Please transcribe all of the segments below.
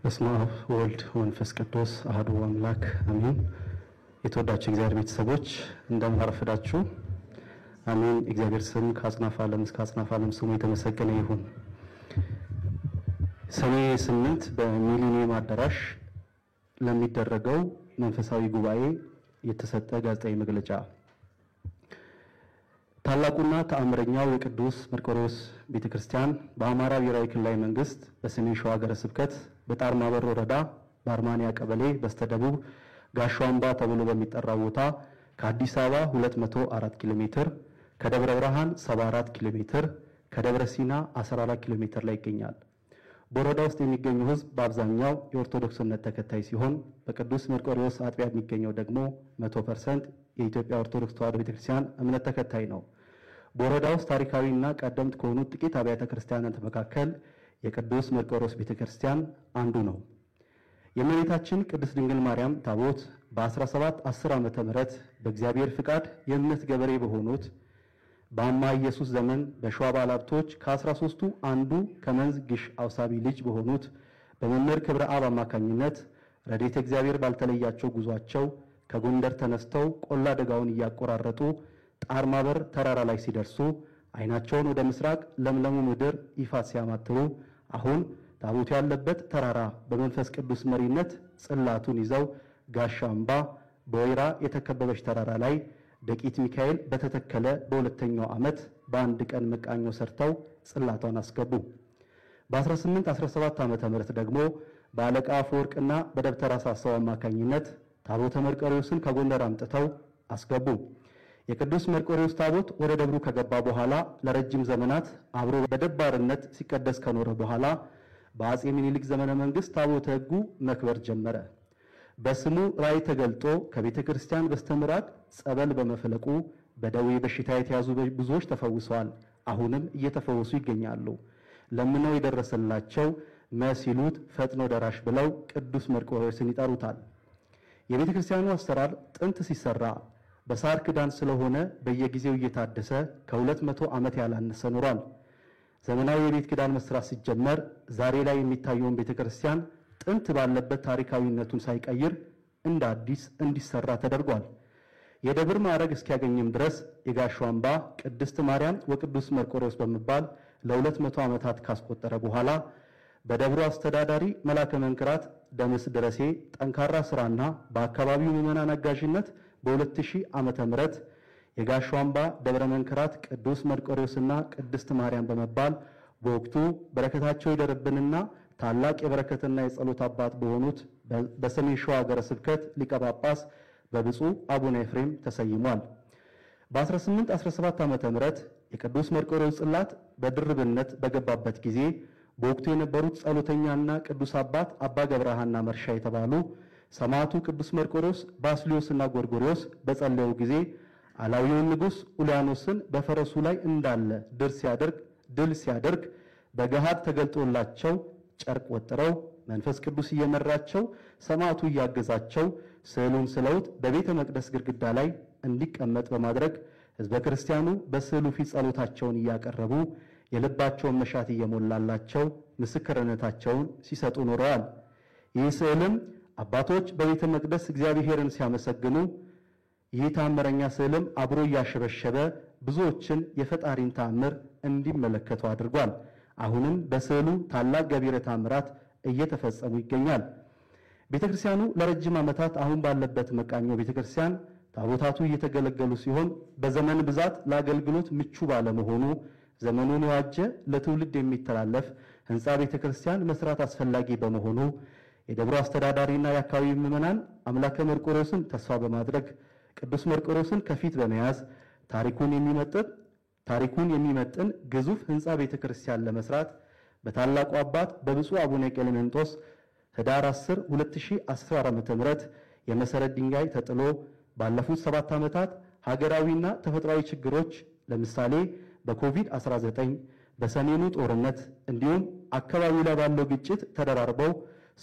በስመ አብ ወልድ ወመንፈስ ቅዱስ አሐዱ አምላክ አሜን። የተወዳችሁ እግዚአብሔር ቤተሰቦች እንደምን አረፈዳችሁ? አሜን። እግዚአብሔር ስም ከአጽናፈ ዓለም እስከ አጽናፈ ዓለም ስሙ የተመሰገነ ይሁን። ሰኔ 8 በሚሊኒየም አዳራሽ ለሚደረገው መንፈሳዊ ጉባኤ የተሰጠ ጋዜጣዊ መግለጫ። ታላቁና ተአምረኛው የቅዱስ መርቆሬዎስ ቤተክርስቲያን በአማራ ብሔራዊ ክልላዊ መንግስት በሰሜን ሸዋ ሀገረ ስብከት በጣርማበር ወረዳ በአርማንያ ቀበሌ በስተደቡብ ጋሻ አምባ ተብሎ በሚጠራው ቦታ ከአዲስ አበባ 204 ኪሎ ሜትር፣ ከደብረ ብርሃን 74 ኪሎ ሜትር፣ ከደብረ ሲና 14 ኪሎ ሜትር ላይ ይገኛል። በወረዳ ውስጥ የሚገኙ ህዝብ በአብዛኛው የኦርቶዶክስ እምነት ተከታይ ሲሆን በቅዱስ መርቆሬዎስ አጥቢያ የሚገኘው ደግሞ 100% የኢትዮጵያ ኦርቶዶክስ ተዋሕዶ ቤተክርስቲያን እምነት ተከታይ ነው። በወረዳ ውስጥ ታሪካዊና ቀደምት ከሆኑ ጥቂት አብያተ ክርስቲያናት መካከል የቅዱስ መርቆሬዎስ ቤተክርስቲያን አንዱ ነው። የእመቤታችን ቅድስት ድንግል ማርያም ታቦት በ1710 ዓመተ ምህረት በእግዚአብሔር ፍቃድ የእምነት ገበሬ በሆኑት በአማ ኢየሱስ ዘመን በሸዋ ባለሀብቶች ከ13ቱ አንዱ ከመንዝ ግሽ አውሳቢ ልጅ በሆኑት በመምህር ክብረ አብ አማካኝነት ረድኤተ እግዚአብሔር ባልተለያቸው ጉዟቸው ከጎንደር ተነስተው ቆላ ደጋውን እያቆራረጡ ጣርማበር ተራራ ላይ ሲደርሱ አይናቸውን ወደ ምስራቅ ለምለሙ ምድር ይፋት ሲያማትሩ አሁን ታቦቱ ያለበት ተራራ በመንፈስ ቅዱስ መሪነት ጽላቱን ይዘው ጋሻ አምባ በወይራ የተከበበች ተራራ ላይ ደቂት ሚካኤል በተተከለ በሁለተኛው ዓመት በአንድ ቀን መቃኞ ሰርተው ጽላቷን አስገቡ። በ1817 ዓመተ ምህረት ደግሞ በአለቃ አፈወርቅና በደብተራ ሳሳው አማካኝነት ታቦተ መርቆሬዎስን ከጎንደር አምጥተው አስገቡ። የቅዱስ መርቆሬዎስ ታቦት ወደ ደብሩ ከገባ በኋላ ለረጅም ዘመናት አብሮ በደባርነት ሲቀደስ ከኖረ በኋላ በአጼ ምኒልክ ዘመነ መንግስት ታቦተ ሕጉ መክበር ጀመረ። በስሙ ራእይ ተገልጦ ከቤተ ክርስቲያን በስተምራቅ ጸበል በመፈለቁ በደዌ በሽታ የተያዙ ብዙዎች ተፈውሰዋል። አሁንም እየተፈወሱ ይገኛሉ። ለምነው የደረሰላቸው መሲሉት ፈጥኖ ደራሽ ብለው ቅዱስ መርቆሬዎስን ይጠሩታል። የቤተ ክርስቲያኑ አሰራር ጥንት ሲሰራ በሳር ክዳን ስለሆነ በየጊዜው እየታደሰ ከ200 ዓመት ያላነሰ ኖሯል። ዘመናዊ የቤት ክዳን መስራት ሲጀመር ዛሬ ላይ የሚታየውን ቤተ ክርስቲያን ጥንት ባለበት ታሪካዊነቱን ሳይቀይር እንደ አዲስ እንዲሰራ ተደርጓል። የደብር ማዕረግ እስኪያገኝም ድረስ የጋሻ አምባ ቅድስት ማርያም ወቅዱስ መርቆሬዎስ በመባል ለ200 ዓመታት ካስቆጠረ በኋላ በደብሩ አስተዳዳሪ መላከ መንክራት ደምስ ድረሴ ጠንካራ ስራና በአካባቢው ምዕመናን አጋዥነት በ2000 ዓመተ ምህረት የጋሻ አምባ ደብረ መንክራት ቅዱስ መርቆሬዎስና ቅድስት ማርያም በመባል በወቅቱ በረከታቸው ይደርብንና ታላቅ የበረከትና የጸሎት አባት በሆኑት በሰሜን ሸዋ ሀገረ ስብከት ሊቀ ጳጳስ በብፁዕ አቡነ ኤፍሬም ተሰይሟል። በ1817 ዓመተ ምህረት የቅዱስ መርቆሬዎስ ጽላት በድርብነት በገባበት ጊዜ በወቅቱ የነበሩት ጸሎተኛና ቅዱስ አባት አባ ገብረሃና መርሻ የተባሉ ሰማዕቱ ቅዱስ መርቆሬዎስ ባስልዮስና ጎርጎርዮስ በጸለዩ ጊዜ አላዊውን ንጉሥ ኡልያኖስን በፈረሱ ላይ እንዳለ ድል ሲያደርግ በገሃድ ተገልጦላቸው ጨርቅ ወጥረው መንፈስ ቅዱስ እየመራቸው ሰማዕቱ እያገዛቸው ስዕሉን ስለውት በቤተ መቅደስ ግድግዳ ላይ እንዲቀመጥ በማድረግ ሕዝበ ክርስቲያኑ በስዕሉ ፊት ጸሎታቸውን እያቀረቡ የልባቸውን መሻት እየሞላላቸው ምስክርነታቸውን ሲሰጡ ኖረዋል። ይህ ስዕልም አባቶች በቤተ መቅደስ እግዚአብሔርን ሲያመሰግኑ ይህ ታምረኛ ስዕልም አብሮ እያሸበሸበ ብዙዎችን የፈጣሪን ታምር እንዲመለከቱ አድርጓል። አሁንም በስዕሉ ታላቅ ገቢረ ታምራት እየተፈጸሙ ይገኛል። ቤተክርስቲያኑ ለረጅም ዓመታት አሁን ባለበት መቃኞ ቤተክርስቲያን ታቦታቱ እየተገለገሉ ሲሆን በዘመን ብዛት ለአገልግሎት ምቹ ባለመሆኑ ዘመኑን የዋጀ ለትውልድ የሚተላለፍ ህንፃ ቤተክርስቲያን መስራት አስፈላጊ በመሆኑ የደብሩ አስተዳዳሪና የአካባቢው ምዕመናን አምላከ መርቆሬዎስን ተስፋ በማድረግ ቅዱስ መርቆሬዎስን ከፊት በመያዝ ታሪኩን የሚመጥን ግዙፍ ህንፃ ቤተክርስቲያን ለመስራት በታላቁ አባት በብፁዕ አቡነ ቀሌምንጦስ ህዳር 10 2010 ዓ.ም የመሰረት ድንጋይ ተጥሎ ባለፉት 7 ዓመታት ሀገራዊና ተፈጥሯዊ ችግሮች ለምሳሌ በኮቪድ-19 በሰሜኑ ጦርነት እንዲሁም አካባቢው ላይ ባለው ግጭት ተደራርበው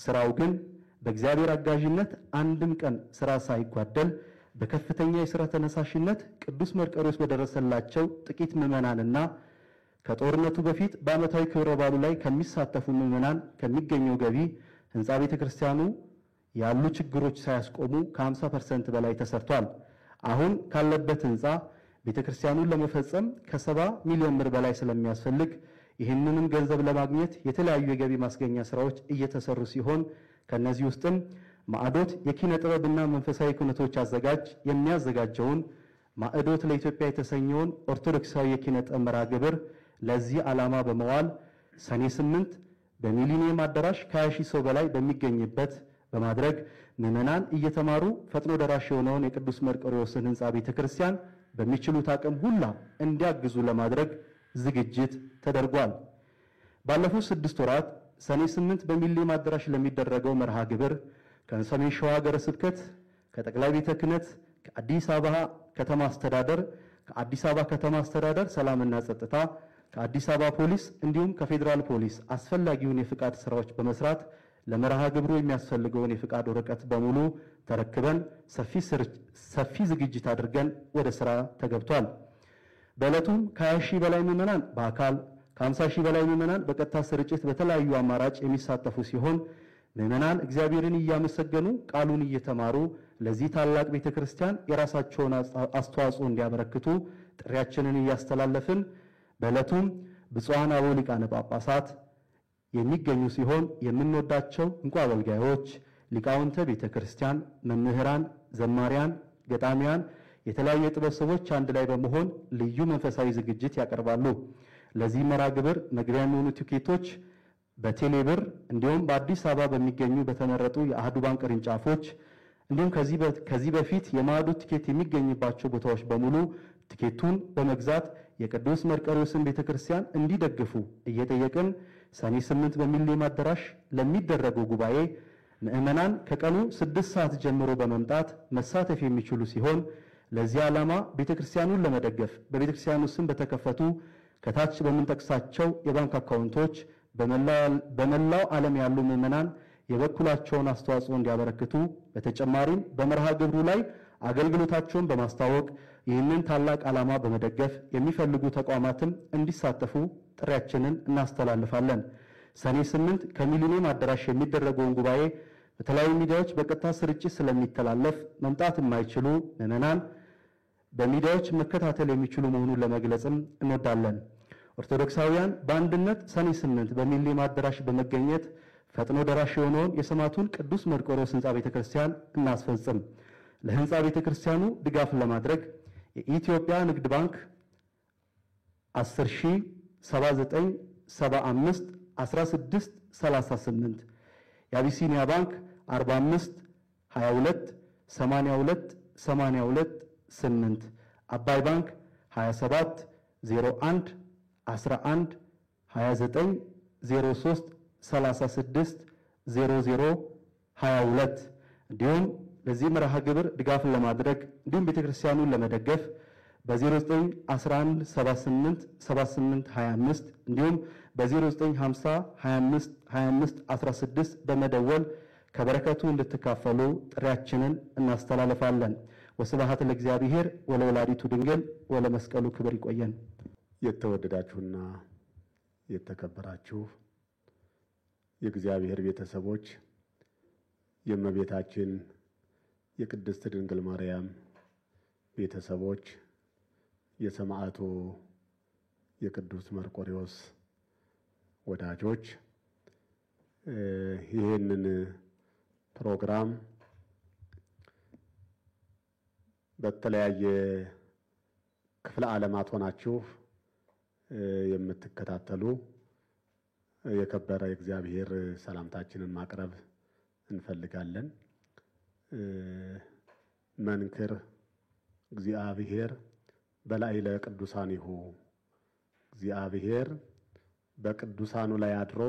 ስራው ግን በእግዚአብሔር አጋዥነት አንድም ቀን ስራ ሳይጓደል በከፍተኛ የሥራ ተነሳሽነት ቅዱስ መርቆሬዎስ በደረሰላቸው ጥቂት ምዕመናንና ከጦርነቱ በፊት በዓመታዊ ክብረ በዓሉ ላይ ከሚሳተፉ ምዕመናን ከሚገኘው ገቢ ህንፃ ቤተክርስቲያኑ ያሉ ችግሮች ሳያስቆሙ ከ50% በላይ ተሰርቷል። አሁን ካለበት ህንፃ ቤተክርስቲያኑን ለመፈጸም ከ70 ሚሊዮን ብር በላይ ስለሚያስፈልግ ይህንንም ገንዘብ ለማግኘት የተለያዩ የገቢ ማስገኛ ስራዎች እየተሰሩ ሲሆን ከነዚህ ውስጥም ማዕዶት የኪነ ጥበብና መንፈሳዊ ኩነቶች አዘጋጅ የሚያዘጋጀውን ማዕዶት ለኢትዮጵያ የተሰኘውን ኦርቶዶክሳዊ የኪነ ጥበብ መርሃ ግብር ለዚህ ዓላማ በመዋል ሰኔ 8 በሚሊኒየም አዳራሽ ከ20,000 ሰው በላይ በሚገኝበት በማድረግ ምዕመናን እየተማሩ ፈጥኖ ደራሽ የሆነውን የቅዱስ መርቆሬዎስን ህንፃ ቤተክርስቲያን በሚችሉት አቅም ሁላ እንዲያግዙ ለማድረግ ዝግጅት ተደርጓል። ባለፉት 6 ወራት ሰኔ 8 በሚሊኒየም አዳራሽ ለሚደረገው መርሃ ግብር ከሰሜን ሸዋ ሀገረ ስብከት፣ ከጠቅላይ ቤተ ክህነት፣ ከአዲስ አበባ ከተማ አስተዳደር ሰላምና ጸጥታ፣ ከአዲስ አበባ ፖሊስ እንዲሁም ከፌዴራል ፖሊስ አስፈላጊውን የፍቃድ ስራዎች በመስራት ለመርሃ ግብሩ የሚያስፈልገውን የፍቃድ ወረቀት በሙሉ ተረክበን ሰፊ ዝግጅት አድርገን ወደ ስራ ተገብቷል። በዕለቱም ከ20,000 በላይ ምዕመናን በአካል ከ50,000 በላይ ምዕመናን በቀጥታ ስርጭት በተለያዩ አማራጭ የሚሳተፉ ሲሆን ምዕመናን እግዚአብሔርን እያመሰገኑ ቃሉን እየተማሩ ለዚህ ታላቅ ቤተክርስቲያን የራሳቸውን አስተዋጽኦ እንዲያበረክቱ ጥሪያችንን እያስተላለፍን በዕለቱም ብፁዓን አበው ሊቃነ ጳጳሳት የሚገኙ ሲሆን የምንወዳቸው እንቁ አገልጋዮች፣ ሊቃውንተ ቤተክርስቲያን፣ መምህራን፣ ዘማሪያን፣ ገጣሚያን፣ የተለያዩ የጥበብ ሰዎች አንድ ላይ በመሆን ልዩ መንፈሳዊ ዝግጅት ያቀርባሉ። ለዚህ መርሃ ግብር መግቢያ የሚሆኑ ቲኬቶች በቴሌብር እንዲሁም በአዲስ አበባ በሚገኙ በተመረጡ የአህዱ ባንክ ቅርንጫፎች እንዲሁም ከዚህ በፊት የማዕዶት ቲኬት የሚገኝባቸው ቦታዎች በሙሉ ቲኬቱን በመግዛት የቅዱስ መርቆሬዎስን ቤተክርስቲያን እንዲደግፉ እየጠየቅን ሰኔ 8 በሚሊኒየም አዳራሽ ለሚደረገው ጉባኤ ምዕመናን ከቀኑ 6 ሰዓት ጀምሮ በመምጣት መሳተፍ የሚችሉ ሲሆን ለዚህ ዓላማ ቤተክርስቲያኑን ለመደገፍ በቤተክርስቲያኑ ስም በተከፈቱ ከታች በምንጠቅሳቸው የባንክ አካውንቶች በመላው ዓለም ያሉ ምዕመናን የበኩላቸውን አስተዋጽኦ እንዲያበረክቱ በተጨማሪም በመርሃ ግብሩ ላይ አገልግሎታቸውን በማስተዋወቅ ይህንን ታላቅ ዓላማ በመደገፍ የሚፈልጉ ተቋማትም እንዲሳተፉ ጥሪያችንን እናስተላልፋለን። ሰኔ 8 ከሚሊኒየም አዳራሽ የሚደረገውን ጉባኤ በተለያዩ ሚዲያዎች በቀጥታ ስርጭት ስለሚተላለፍ መምጣት የማይችሉ ምዕመናን በሚዲያዎች መከታተል የሚችሉ መሆኑን ለመግለጽም እንወዳለን። ኦርቶዶክሳውያን በአንድነት ሰኔ 8 በሚሊኒየም አዳራሽ በመገኘት ፈጥኖ ደራሽ የሆነውን የሰማዕቱን ቅዱስ መርቆሬዎስ ህንፃ ቤተክርስቲያን እናስፈጽም። ለህንፃ ቤተክርስቲያኑ ድጋፍ ለማድረግ የኢትዮጵያ ንግድ ባንክ 10,7975 1638 የአቢሲኒያ ባንክ 45 22 82 82 8 አባይ ባንክ 27 01 11 29 03 36 00 22 እንዲሁም ለዚህ መርሃ ግብር ድጋፍን ለማድረግ እንዲሁም ቤተክርስቲያኑን ለመደገፍ በ0911 78 78 25 እንዲሁም በ0950 25 25 16 በመደወል ከበረከቱ እንድትካፈሉ ጥሪያችንን እናስተላልፋለን። ወስብሐት ለእግዚአብሔር ወለወላዲቱ ድንግል ወለመስቀሉ ክብር። ይቆየን። የተወደዳችሁና የተከበራችሁ የእግዚአብሔር ቤተሰቦች የእመቤታችን የቅድስት ድንግል ማርያም ቤተሰቦች የሰማዕቱ የቅዱስ መርቆሬዎስ ወዳጆች ይህንን ፕሮግራም በተለያየ ክፍለ ዓለማት ሆናችሁ የምትከታተሉ የከበረ እግዚአብሔር ሰላምታችንን ማቅረብ እንፈልጋለን። መንክር እግዚአብሔር በላዕለ ቅዱሳኒሁ እግዚአብሔር በቅዱሳኑ ላይ አድሮ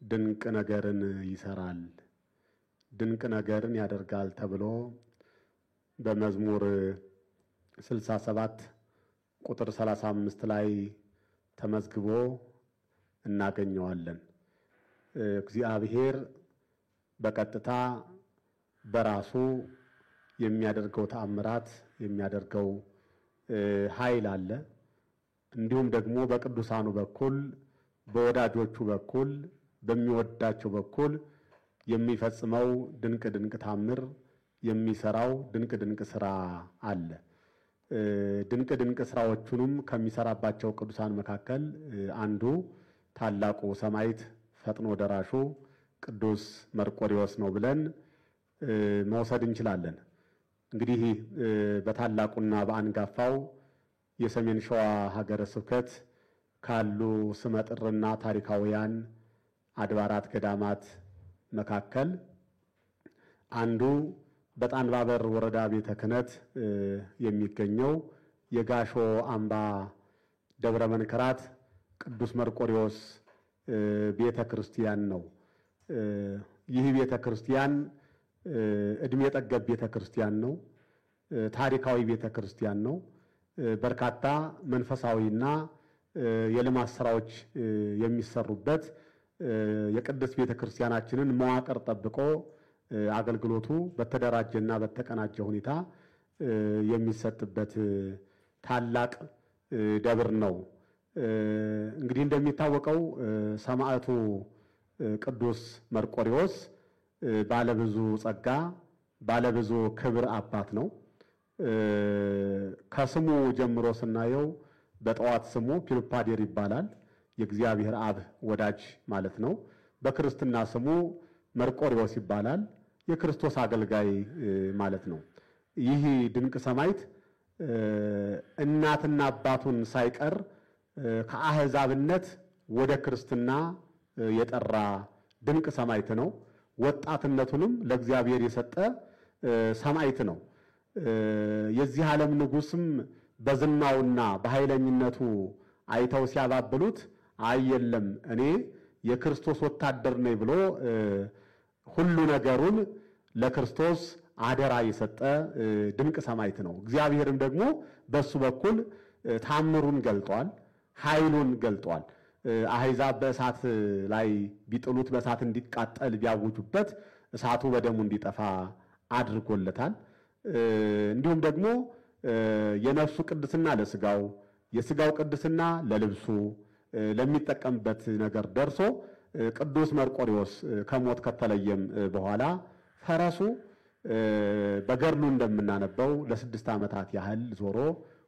ድንቅ ነገርን ይሰራል፣ ድንቅ ነገርን ያደርጋል ተብሎ በመዝሙር 67 ቁጥር 35 ላይ ተመዝግቦ እናገኘዋለን። እግዚአብሔር በቀጥታ በራሱ የሚያደርገው ተአምራት የሚያደርገው ኃይል አለ። እንዲሁም ደግሞ በቅዱሳኑ በኩል በወዳጆቹ በኩል በሚወዳቸው በኩል የሚፈጽመው ድንቅ ድንቅ ታምር የሚሰራው ድንቅ ድንቅ ስራ አለ። ድንቅ ድንቅ ስራዎቹንም ከሚሰራባቸው ቅዱሳን መካከል አንዱ ታላቁ ሰማዕት ፈጥኖ ደራሹ ቅዱስ መርቆሬዎስ ነው ብለን መውሰድ እንችላለን። እንግዲህ በታላቁና በአንጋፋው የሰሜን ሸዋ ሀገረ ስብከት ካሉ ስመጥርና ታሪካውያን አድባራት ገዳማት መካከል አንዱ በጣንባበር ወረዳ ቤተ ክህነት የሚገኘው የጋሾ አምባ ደብረ መንክራት ቅዱስ መርቆሬዎስ ቤተ ክርስቲያን ነው። ይህ ቤተ ክርስቲያን እድሜ ጠገብ ቤተ ክርስቲያን ነው። ታሪካዊ ቤተ ክርስቲያን ነው። በርካታ መንፈሳዊና የልማት ስራዎች የሚሰሩበት የቅድስት ቤተ ክርስቲያናችንን መዋቅር ጠብቆ አገልግሎቱ በተደራጀና በተቀናጀ ሁኔታ የሚሰጥበት ታላቅ ደብር ነው። እንግዲህ እንደሚታወቀው ሰማዕቱ ቅዱስ መርቆሬዎስ ባለብዙ ጸጋ ባለብዙ ክብር አባት ነው። ከስሙ ጀምሮ ስናየው በጠዋት ስሙ ፒሉፓዴር ይባላል። የእግዚአብሔር አብ ወዳጅ ማለት ነው። በክርስትና ስሙ መርቆሬዎስ ይባላል። የክርስቶስ አገልጋይ ማለት ነው። ይህ ድንቅ ሰማዕት እናትና አባቱን ሳይቀር ከአህዛብነት ወደ ክርስትና የጠራ ድንቅ ሰማዕት ነው። ወጣትነቱንም ለእግዚአብሔር የሰጠ ሰማዕት ነው። የዚህ ዓለም ንጉስም በዝናውና በኃይለኝነቱ አይተው ሲያባብሉት አየለም እኔ የክርስቶስ ወታደር ነኝ ብሎ ሁሉ ነገሩን ለክርስቶስ አደራ የሰጠ ድንቅ ሰማዕት ነው። እግዚአብሔርም ደግሞ በሱ በኩል ታምሩን ገልጧል፣ ኃይሉን ገልጧል። አሕዛብ በእሳት ላይ ቢጥሉት በእሳት እንዲቃጠል ቢያውጁበት እሳቱ በደሙ እንዲጠፋ አድርጎለታል። እንዲሁም ደግሞ የነፍሱ ቅድስና ለስጋው የስጋው ቅድስና ለልብሱ ለሚጠቀምበት ነገር ደርሶ ቅዱስ መርቆሬዎስ ከሞት ከተለየም በኋላ ፈረሱ በገድሉ እንደምናነበው ለ6 ዓመታት ያህል ዞሮ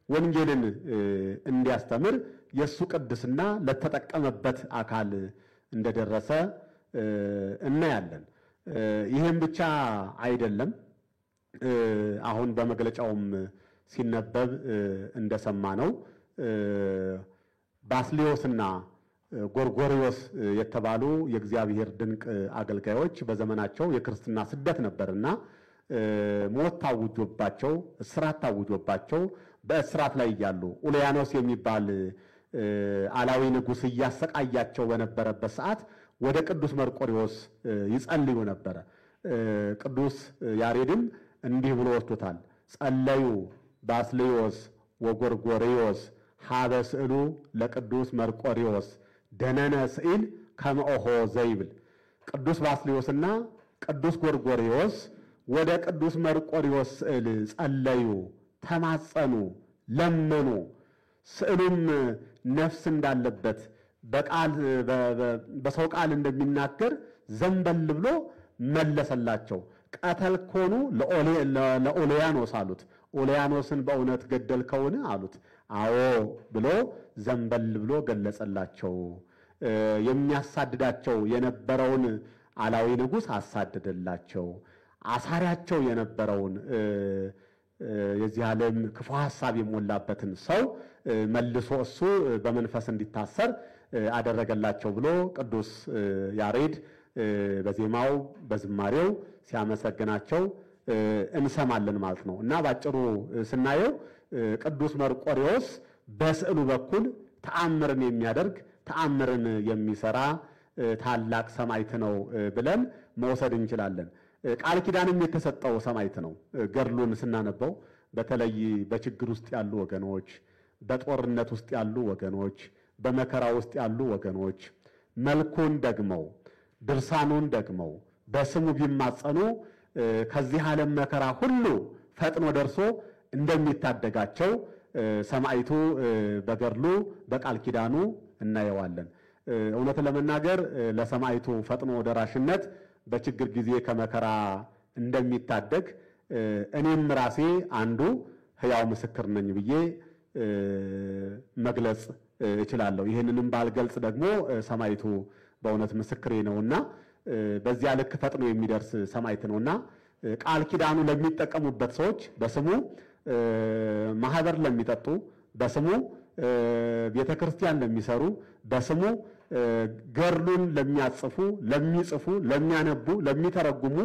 ወንጌልን እንዲያስተምር የሱ ቅድስና ለተጠቀመበት አካል እንደደረሰ እናያለን። ይሄም ብቻ አይደለም። አሁን በመግለጫውም ሲነበብ እንደሰማነው ባስልዮስና ጎርጎርዮስ የተባሉ የእግዚአብሔር ድንቅ አገልጋዮች በዘመናቸው የክርስትና ስደት ነበርና ሞት ታውጆባቸው እስራት ታውጆባቸው በእስራት ላይ እያሉ ኡልያኖስ የሚባል አላዊ ንጉሥ እያሰቃያቸው በነበረበት ሰዓት ወደ ቅዱስ መርቆሬዎስ ይጸልዩ ነበረ። ቅዱስ ያሬድም እንዲህ ብሎ ወስዶታል። ጸለዩ ባስልዮስ ወጎርጎርዮስ ሀበ ስዕሉ ለቅዱስ መርቆሬዎስ ደነነ ስዕል ከመኦሆ ዘይብል። ቅዱስ ባስልዮስና ቅዱስ ጎርጎርዮስ ወደ ቅዱስ መርቆሬዎስ ስዕል ጸለዩ፣ ተማጸኑ፣ ለመኑ። ስዕሉም ነፍስ እንዳለበት በሰው ቃል እንደሚናገር ዘንበል ብሎ መለሰላቸው። ቀተልኮኑ ለኦልያኖስ አሉት። ኦልያኖስን በእውነት ገደልከውን አሉት። አዎ ብሎ ዘንበል ብሎ ገለጸላቸው። የሚያሳድዳቸው የነበረውን አላዊ ንጉሥ አሳደደላቸው። አሳሪያቸው የነበረውን የዚህ ዓለም ክፉ ሐሳብ የሞላበትን ሰው መልሶ እሱ በመንፈስ እንዲታሰር አደረገላቸው ብሎ ቅዱስ ያሬድ በዜማው በዝማሬው ሲያመሰግናቸው እንሰማለን ማለት ነው። እና ባጭሩ ስናየው ቅዱስ መርቆሬዎስ በስዕሉ በኩል ተአምርን የሚያደርግ ተአምርን የሚሰራ ታላቅ ሰማዕት ነው ብለን መውሰድ እንችላለን። ቃል ኪዳንም የተሰጠው ሰማዕት ነው። ገድሉን ስናነበው በተለይ በችግር ውስጥ ያሉ ወገኖች፣ በጦርነት ውስጥ ያሉ ወገኖች፣ በመከራ ውስጥ ያሉ ወገኖች መልኩን ደግመው ድርሳኑን ደግመው በስሙ ቢማጸኑ ከዚህ ዓለም መከራ ሁሉ ፈጥኖ ደርሶ እንደሚታደጋቸው ሰማዕቱ በገድሉ በቃል ኪዳኑ እናየዋለን። እውነት ለመናገር ለሰማዕቱ ፈጥኖ ደራሽነት በችግር ጊዜ ከመከራ እንደሚታደግ እኔም ራሴ አንዱ ሕያው ምስክር ነኝ ብዬ መግለጽ እችላለሁ። ይህንንም ባልገልጽ ደግሞ ሰማዕቱ በእውነት ምስክሬ ነውና በዚያ ልክ ፈጥኖ የሚደርስ ሰማዕት ነውና ቃል ኪዳኑ ለሚጠቀሙበት ሰዎች በስሙ ማህበር ለሚጠጡ በስሙ ቤተክርስቲያን ለሚሰሩ በስሙ ገርሉን ለሚያጽፉ ለሚጽፉ ለሚያነቡ ለሚተረጉሙ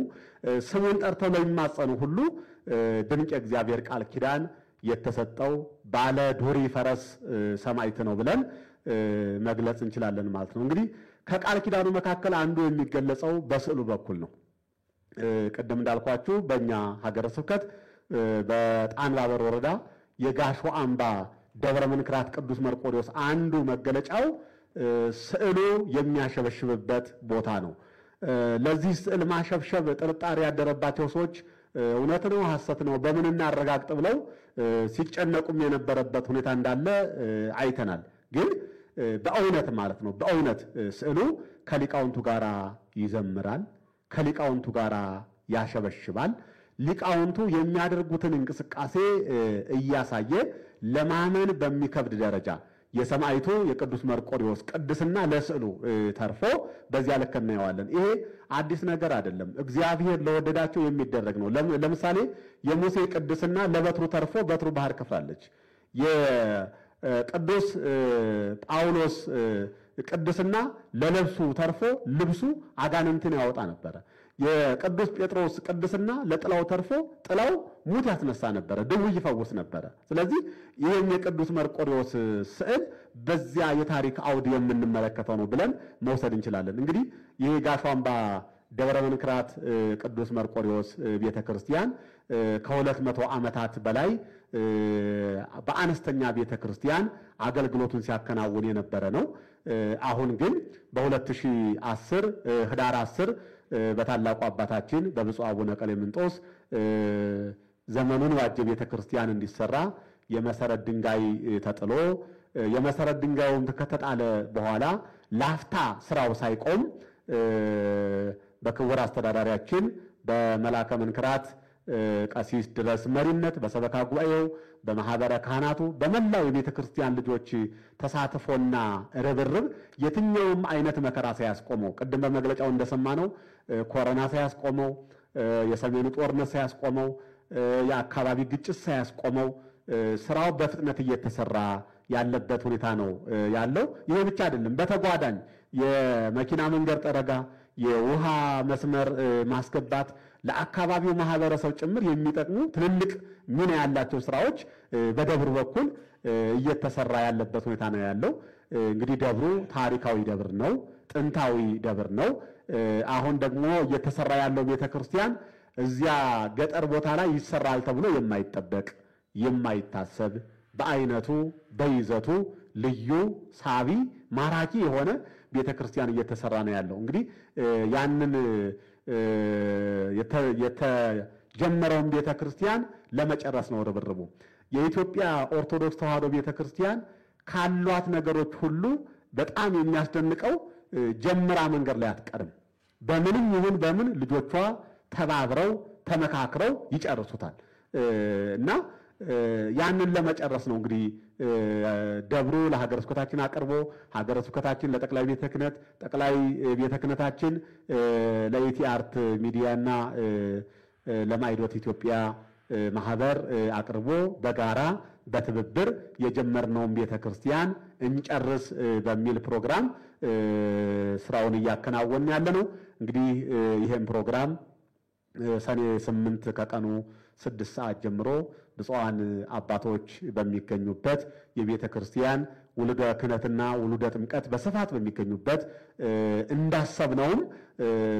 ስሙን ጠርተው ለሚማጸኑ ሁሉ ድንቅ የእግዚአብሔር ቃል ኪዳን የተሰጠው ባለ ዱሪ ፈረስ ሰማዕት ነው ብለን መግለጽ እንችላለን ማለት ነው። እንግዲህ ከቃል ኪዳኑ መካከል አንዱ የሚገለጸው በስዕሉ በኩል ነው። ቅድም እንዳልኳችሁ በእኛ ሀገረ ስብከት በጣንባበር ወረዳ የጋሾ አምባ ደብረ መንክራት ቅዱስ መርቆሬዎስ አንዱ መገለጫው ስዕሉ የሚያሸበሽብበት ቦታ ነው። ለዚህ ስዕል ማሸብሸብ ጥርጣሬ ያደረባቸው ሰዎች እውነት ነው ሐሰት ነው በምን እናረጋግጥ ብለው ሲጨነቁም የነበረበት ሁኔታ እንዳለ አይተናል። ግን በእውነት ማለት ነው በእውነት ስዕሉ ከሊቃውንቱ ጋራ ይዘምራል፣ ከሊቃውንቱ ጋራ ያሸበሽባል። ሊቃውንቱ የሚያደርጉትን እንቅስቃሴ እያሳየ ለማመን በሚከብድ ደረጃ የሰማዕቱ የቅዱስ መርቆሬዎስ ቅድስና ለስዕሉ ተርፎ በዚያ ልክ እናየዋለን። ይሄ አዲስ ነገር አይደለም፣ እግዚአብሔር ለወደዳቸው የሚደረግ ነው። ለምሳሌ የሙሴ ቅድስና ለበትሩ ተርፎ በትሩ ባህር ከፍላለች። የቅዱስ ጳውሎስ ቅድስና ለልብሱ ተርፎ ልብሱ አጋንንትን ያወጣ ነበረ። የቅዱስ ጴጥሮስ ቅድስና ለጥላው ተርፎ ጥላው ሙት ያስነሳ ነበረ፣ ድውይ ይፈውስ ነበረ። ስለዚህ ይህም የቅዱስ መርቆሬዎስ ስዕል በዚያ የታሪክ አውድ የምንመለከተው ነው ብለን መውሰድ እንችላለን። እንግዲህ ይህ ጋሾ አምባ ደብረ መንክራት ቅዱስ መርቆሬዎስ ቤተክርስቲያን ከ200 ዓመታት በላይ በአነስተኛ ቤተክርስቲያን አገልግሎቱን ሲያከናውን የነበረ ነው። አሁን ግን በ2010 ህዳር 10 በታላቁ አባታችን በብፁዕ አቡነ ቀሌምንጦስ ዘመኑን ዋጀ ቤተክርስቲያን እንዲሰራ የመሰረት ድንጋይ ተጥሎ የመሰረት ድንጋዩን ከተጣለ በኋላ ላፍታ ስራው ሳይቆም በክቡር አስተዳዳሪያችን በመላከ መንክራት ቀሲስ ድረስ መሪነት በሰበካ ጉባኤው በማህበረ ካህናቱ በመላው የቤተ ክርስቲያን ልጆች ተሳትፎና ርብርብ የትኛውም አይነት መከራ ሳያስቆመው ቅድም በመግለጫው እንደሰማነው ኮሮና ሳያስቆመው የሰሜኑ ጦርነት ሳያስቆመው የአካባቢ ግጭት ሳያስቆመው ስራው በፍጥነት እየተሰራ ያለበት ሁኔታ ነው ያለው። ይሄ ብቻ አይደለም፣ በተጓዳኝ የመኪና መንገድ ጠረጋ፣ የውሃ መስመር ማስገባት ለአካባቢው ማህበረሰብ ጭምር የሚጠቅሙ ትልልቅ ሚና ያላቸው ስራዎች በደብሩ በኩል እየተሰራ ያለበት ሁኔታ ነው ያለው። እንግዲህ ደብሩ ታሪካዊ ደብር ነው፣ ጥንታዊ ደብር ነው። አሁን ደግሞ እየተሰራ ያለው ቤተክርስቲያን እዚያ ገጠር ቦታ ላይ ይሰራል ተብሎ የማይጠበቅ የማይታሰብ በአይነቱ በይዘቱ ልዩ ሳቢ ማራኪ የሆነ ቤተክርስቲያን እየተሰራ ነው ያለው። እንግዲህ ያንን የተጀመረውን ቤተክርስቲያን ለመጨረስ ነው ርብርቡ። የኢትዮጵያ ኦርቶዶክስ ተዋሕዶ ቤተክርስቲያን ካሏት ነገሮች ሁሉ በጣም የሚያስደንቀው ጀምራ መንገድ ላይ አትቀርም። በምንም ይሁን በምን ልጆቿ ተባብረው ተመካክረው ይጨርሱታል እና ያንን ለመጨረስ ነው እንግዲህ ደብሩ ለሀገረ ስብከታችን አቅርቦ ሀገረ ስብከታችን ለጠቅላይ ቤተ ክህነት፣ ጠቅላይ ቤተ ክህነታችን ለኢቲ አርት ሚዲያና ለማይዶት ኢትዮጵያ ማህበር አቅርቦ በጋራ በትብብር የጀመርነውን ቤተክርስቲያን እንጨርስ በሚል ፕሮግራም ስራውን እያከናወን ያለ ነው። እንግዲህ ይሄን ፕሮግራም ሰኔ 8 ከቀኑ 6 ሰዓት ጀምሮ ብፁዓን አባቶች በሚገኙበት የቤተ ክርስቲያን ውሉደ ክህነትና ውሉደ ጥምቀት በስፋት በሚገኙበት እንዳሰብነውም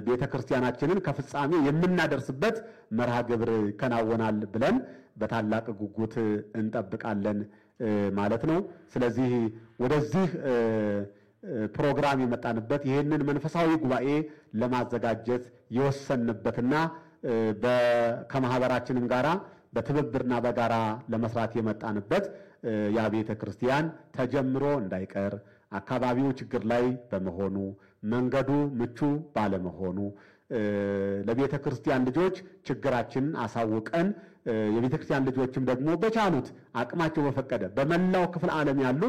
ቤተ ክርስቲያናችንን ከፍጻሜ የምናደርስበት መርሃ ግብር ይከናወናል ብለን በታላቅ ጉጉት እንጠብቃለን ማለት ነው። ስለዚህ ወደዚህ ፕሮግራም የመጣንበት ይህንን መንፈሳዊ ጉባኤ ለማዘጋጀት የወሰንበትና ከማህበራችንም ጋራ በትብብርና በጋራ ለመስራት የመጣንበት ያ ቤተ ክርስቲያን ተጀምሮ እንዳይቀር አካባቢው ችግር ላይ በመሆኑ መንገዱ ምቹ ባለመሆኑ ለቤተ ክርስቲያን ልጆች ችግራችንን አሳውቀን የቤተ ክርስቲያን ልጆችም ደግሞ በቻሉት አቅማቸው በፈቀደ በመላው ክፍለ ዓለም ያሉ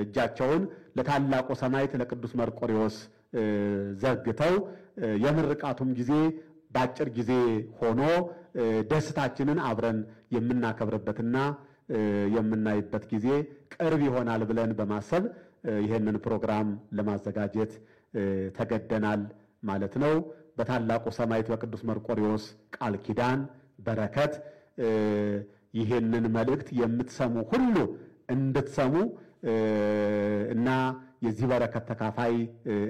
እጃቸውን ለታላቁ ሰማዕት ለቅዱስ መርቆሬዎስ ዘርግተው የምርቃቱም ጊዜ በአጭር ጊዜ ሆኖ ደስታችንን አብረን የምናከብርበትና የምናይበት ጊዜ ቅርብ ይሆናል ብለን በማሰብ ይህንን ፕሮግራም ለማዘጋጀት ተገደናል ማለት ነው። በታላቁ ሰማዕት በቅዱስ መርቆሬዎስ ቃል ኪዳን በረከት ይህንን መልእክት የምትሰሙ ሁሉ እንድትሰሙ እና የዚህ በረከት ተካፋይ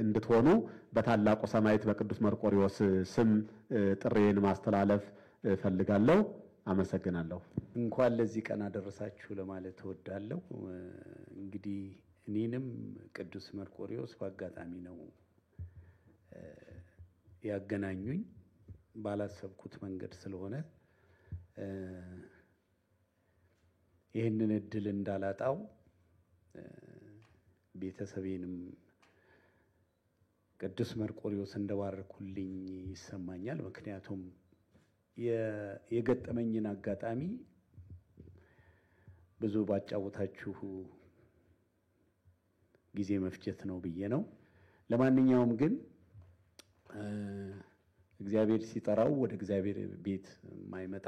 እንድትሆኑ በታላቁ ሰማዕት በቅዱስ መርቆሬዎስ ስም ጥሬን ማስተላለፍ ፈልጋለሁ። አመሰግናለሁ። እንኳን ለዚህ ቀን አደረሳችሁ ለማለት እወዳለሁ። እንግዲህ እኔንም ቅዱስ መርቆሬዎስ በአጋጣሚ ነው ያገናኙኝ፣ ባላሰብኩት መንገድ ስለሆነ ይህንን እድል እንዳላጣው ቤተሰቤንም ቅዱስ መርቆሬዎስ እንደባረኩልኝ ይሰማኛል። ምክንያቱም የገጠመኝን አጋጣሚ ብዙ ባጫወታችሁ ጊዜ መፍጀት ነው ብዬ ነው። ለማንኛውም ግን እግዚአብሔር ሲጠራው ወደ እግዚአብሔር ቤት የማይመጣ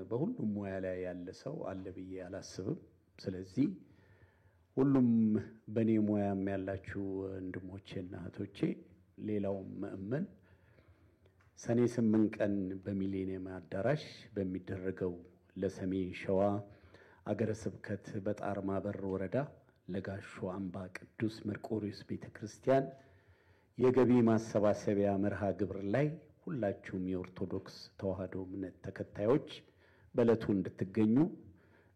በሁሉም ሙያ ላይ ያለ ሰው አለ ብዬ አላስብም። ስለዚህ ሁሉም በእኔ ሙያም ያላችሁ ወንድሞቼና እህቶቼ፣ ሌላውም ምእመን ሰኔ 8 ቀን በሚሌኒየም አዳራሽ በሚደረገው ለሰሜን ሸዋ አገረ ስብከት በጣርማ በር ወረዳ ለጋሾ አምባ ቅዱስ መርቆሬዎስ ቤተክርስቲያን የገቢ ማሰባሰቢያ መርሃ ግብር ላይ ሁላችሁም የኦርቶዶክስ ተዋሕዶ እምነት ተከታዮች በዕለቱ እንድትገኙ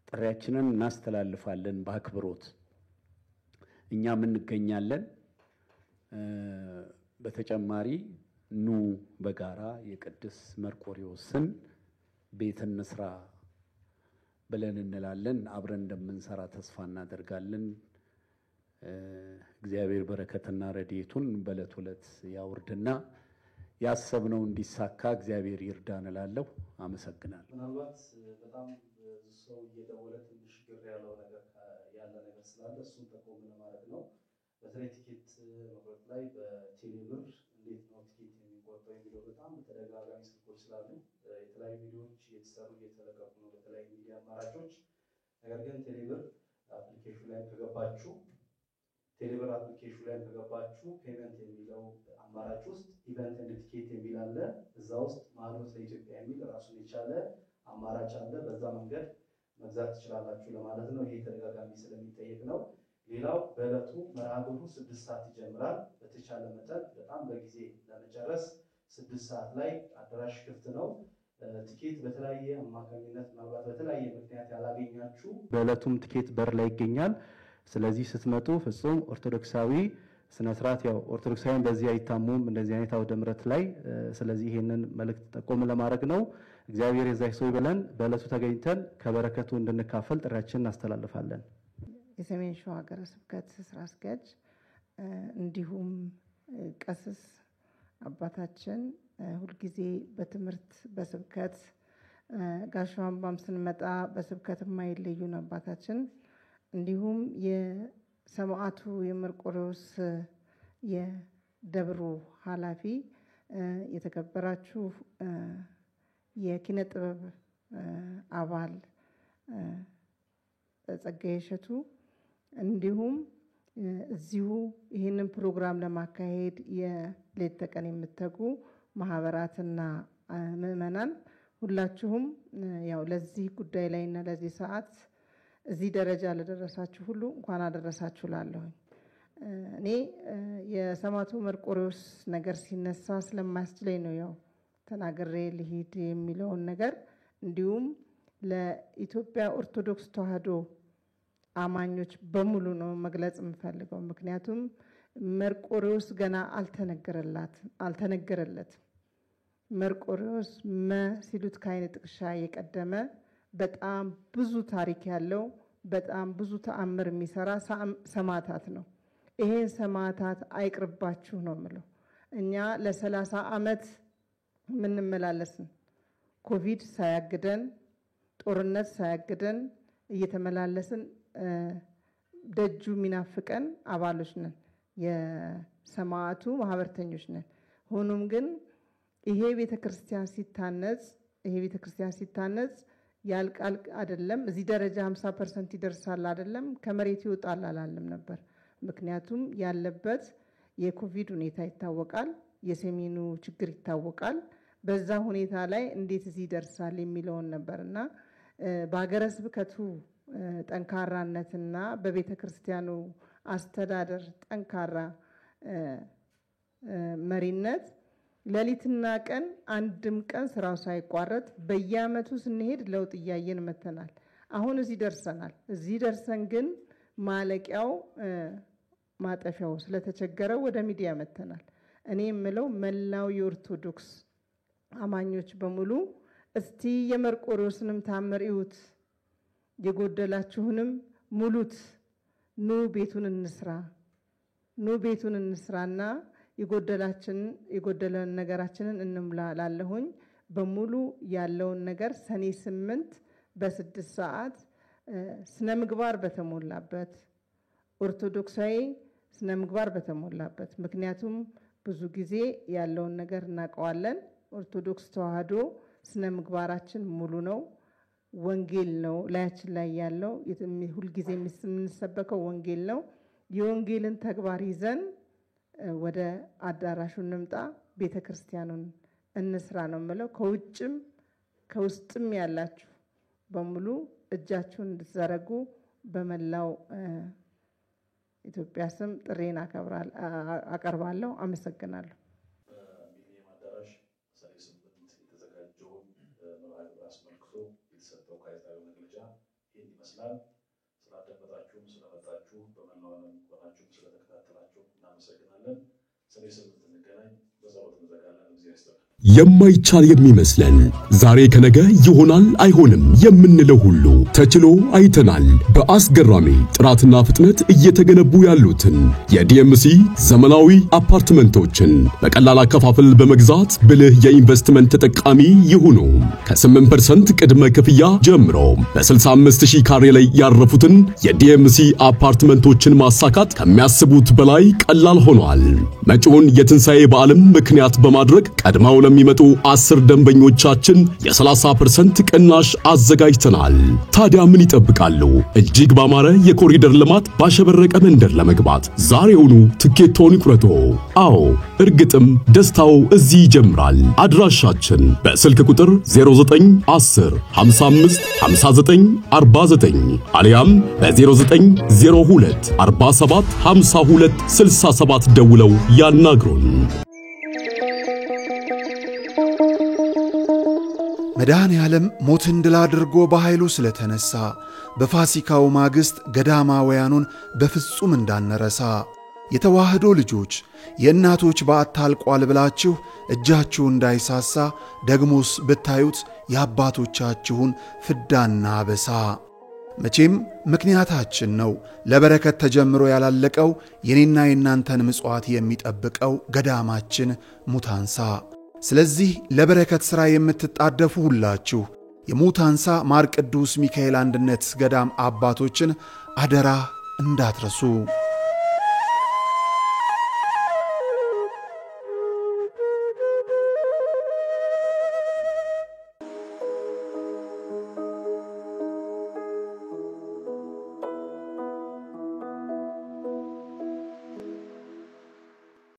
ጥሪያችንን እናስተላልፋለን። በአክብሮት እኛም እንገኛለን። በተጨማሪ ኑ በጋራ የቅዱስ መርቆሬዎስን ቤት እንስራ ብለን እንላለን። አብረን እንደምንሰራ ተስፋ እናደርጋለን። እግዚአብሔር በረከትና ረድኤቱን በዕለት ዕለት ያውርድና ያሰብነው እንዲሳካ እግዚአብሔር ይርዳን እላለሁ። አመሰግናለሁ። ምናልባት በጣም ሰው እየደወለ ትንሽ ግር ያለው ነገር ስላለ እሱን ጠቆም ለማድረግ ነው። በተለይ ቲኬት መቁረጥ ላይ በቴሌብር እንዴት ነው ቲኬት የሚቆርጠው የሚለው በጣም በተደጋጋሚ ስልኮች ስላሉ የተለያዩ ቪዲዮዎች እየተሰሩ እየተለቀቁ ነው በተለያዩ ሚዲያ አማራጮች። ነገር ግን ቴሌብር አፕሊኬሽን ላይ ከገባችሁ ፔመንት የሚለው አማራጭ ውስጥ ኢቨንት ኤንድ ቲኬት የሚል አለ። እዛ ውስጥ ማዕዶት ለኢትዮጵያ የሚል ራሱን የቻለ አማራጭ አለ። በዛ መንገድ መግዛት ትችላላችሁ ለማለት ነው። ይሄ ተደጋጋሚ ስለሚጠየቅ ነው። ሌላው በዕለቱ መርሃ ግብሩ 6 ሰዓት ይጀምራል። በተቻለ መጠን በጣም በጊዜ ለመጨረስ 6 ሰዓት ላይ አዳራሽ ክፍት ነው። ቲኬት በተለያየ አማካኝነት ምናልባት በተለያየ ምክንያት ያላገኛችሁ በዕለቱም ቲኬት በር ላይ ይገኛል። ስለዚህ ስትመጡ ፍጹም ኦርቶዶክሳዊ ስነስርዓት፣ ያው ኦርቶዶክሳዊን በዚህ አይታሙም እንደዚህ አይነት አውደ ምሕረት ላይ። ስለዚህ ይሄንን መልእክት ጠቆም ለማድረግ ነው። እግዚአብሔር የዛይ ሰው ይበለን። በዕለቱ ተገኝተን ከበረከቱ እንድንካፈል ጥሪያችንን እናስተላልፋለን። የሰሜን ሸዋ ሀገረ ስብከት ስራ አስኪያጅ እንዲሁም ቀሲስ አባታችን ሁልጊዜ በትምህርት በስብከት ጋሾ አምባም ስንመጣ በስብከት የማይለዩን አባታችን እንዲሁም የሰማዕቱ የመርቆሬዎስ የደብሩ ኃላፊ የተከበራችሁ የኪነ ጥበብ አባል ጸጋዬ እሸቱ እንዲሁም እዚሁ ይህንን ፕሮግራም ለማካሄድ የሌት ተቀን የምትተጉ ማህበራትና ምዕመናን ሁላችሁም ያው ለዚህ ጉዳይ ላይና ለዚህ ሰዓት እዚህ ደረጃ ለደረሳችሁ ሁሉ እንኳን አደረሳችሁ ላለሁኝ። እኔ የሰማዕቱ መርቆሬዎስ ነገር ሲነሳ ስለማያስችለኝ ነው ያው ተናግሬ ልሂድ የሚለውን ነገር እንዲሁም ለኢትዮጵያ ኦርቶዶክስ ተዋሕዶ አማኞች በሙሉ ነው መግለጽ የምፈልገው። ምክንያቱም መርቆሬዎስ ገና አልተነገረለትም። መርቆሬዎስ ሲሉት ከዓይነ ጥቅሻ የቀደመ በጣም ብዙ ታሪክ ያለው በጣም ብዙ ተአምር የሚሰራ ሰማዕታት ነው። ይሄን ሰማዕታት አይቅርባችሁ ነው የምለው። እኛ ለ30 ዓመት ምንመላለስን ኮቪድ ሳያግደን ጦርነት ሳያግደን እየተመላለስን ደጁ ሚናፍቀን አባሎች ነን የሰማዕቱ ማህበርተኞች ነን ሆኖም ግን ይሄ ቤተክርስቲያን ሲታነጽ ያልቃል አይደለም እዚህ ደረጃ 50% ይደርሳል አይደለም ከመሬት ይወጣል አላለም ነበር ምክንያቱም ያለበት የኮቪድ ሁኔታ ይታወቃል የሰሜኑ ችግር ይታወቃል በዛ ሁኔታ ላይ እንዴት እዚህ ይደርሳል የሚለውን ነበርና በአገረ ስብከቱ ጠንካራነትና በቤተክርስቲያኑ አስተዳደር ጠንካራ መሪነት ለሊትና ቀን አንድም ቀን ስራው ሳይቋረጥ በየአመቱ ስንሄድ ለውጥ ያየን መተናል አሁን እዚህ ደርሰናል እዚህ ደርሰን ግን ማለቂያው ማጠፊያው ስለተቸገረው ወደ ሚዲያ መተናል እኔ የምለው መላው የኦርቶዶክስ አማኞች በሙሉ እስቲ የመርቆሬዎስንም ታምር ይዩት የጎደላችሁንም ሙሉት ኑ ቤቱን እንስራና የጎደለን ነገራችንን እንምላላለሁኝ በሙሉ ያለውን ነገር ሰኔ 8 በ6 ሰዓት ስነ ምግባር በተሞላበት ኦርቶዶክሳዊ ስነ ምግባር በተሞላበት ምክንያቱም ብዙ ጊዜ ያለውን ነገር እናቀዋለን ኦርቶዶክስ ተዋህዶ ስነ ምግባራችን ሙሉ ነው ወንጌል ነው ላያችን ላይ ያለው ሁሉ ጊዜ የምንሰበከው ወንጌል ነው የወንጌልን ተግባር ይዘን ወደ አዳራሹ እንምጣ ቤተክርስቲያኑን እንስራ ነው ማለት ከውጭም ከውስጥም ያላችሁ በሙሉ እጃችሁን እንድትዘረጉ በመላው ኢትዮጵያ ስም ጥሬን አቀርባለሁ አመሰግናለሁ ሚሊኒየም አዳራሽ ሰኔ 8 የተዘጋጀውን መርሃ ግብር አስመልክቶ የተሰጠው ጋዜጣዊ መግለጫ ይህን ይመስላል ስላደመጣችሁም ስለመጣችሁ በመላው ዓለም ሆናችሁ ስለተከታተላችሁ እናመሰግናለን ሰኔ 8 እንገናኝ በዛው ተዘጋለን እዚህ ያስተካክል የማይቻል የሚመስለን ዛሬ ከነገ ይሆናል አይሆንም የምንለው ሁሉ ተችሎ አይተናል በአስገራሚ ጥራትና ፍጥነት እየተገነቡ ያሉትን የዲኤምሲ ዘመናዊ አፓርትመንቶችን በቀላል አከፋፈል በመግዛት ብልህ የኢንቨስትመንት ተጠቃሚ ይሁኑ ከ8% ቅድመ ክፍያ ጀምሮ በ65000 ካሬ ላይ ያረፉትን የዲኤምሲ አፓርትመንቶችን ማሳካት ከሚያስቡት በላይ ቀላል ሆኗል መጪውን የትንሳኤ በዓለም ምክንያት በማድረግ ቀድማው ለሚመጡ 10 ደንበኞቻችን የ30% ቅናሽ አዘጋጅተናል ታዲያ ምን ይጠብቃሉ እጅግ ባማረ የኮሪደር ልማት ባሸበረቀ መንደር ለመግባት ዛሬውኑ ትኬቶን ይቁረጡ አዎ እርግጥም ደስታው እዚህ ይጀምራል አድራሻችን በስልክ ቁጥር 0910 55 59 49 አሊያም በ0902 47 52 67 ደውለው ያናግሩን መድኃኔ ዓለም ሞትን ድል አድርጎ በኃይሉ ስለተነሳ በፋሲካው ማግስት ገዳማውያኑን በፍጹም እንዳንረሳ የተዋህዶ ልጆች የእናቶች በዓት አልቋል ብላችሁ እጃችሁ እንዳይሳሳ ደግሞስ ብታዩት የአባቶቻችሁን ፍዳና አበሳ መቼም ምክንያታችን ነው ለበረከት ተጀምሮ ያላለቀው የኔና የናንተን ምጽዋት የሚጠብቀው ገዳማችን ሙታንሳ ስለዚህ ለበረከት ሥራ የምትጣደፉ ሁላችሁ የሙታንሳ ማር ቅዱስ ሚካኤል አንድነት ገዳም አባቶችን አደራ እንዳትረሱ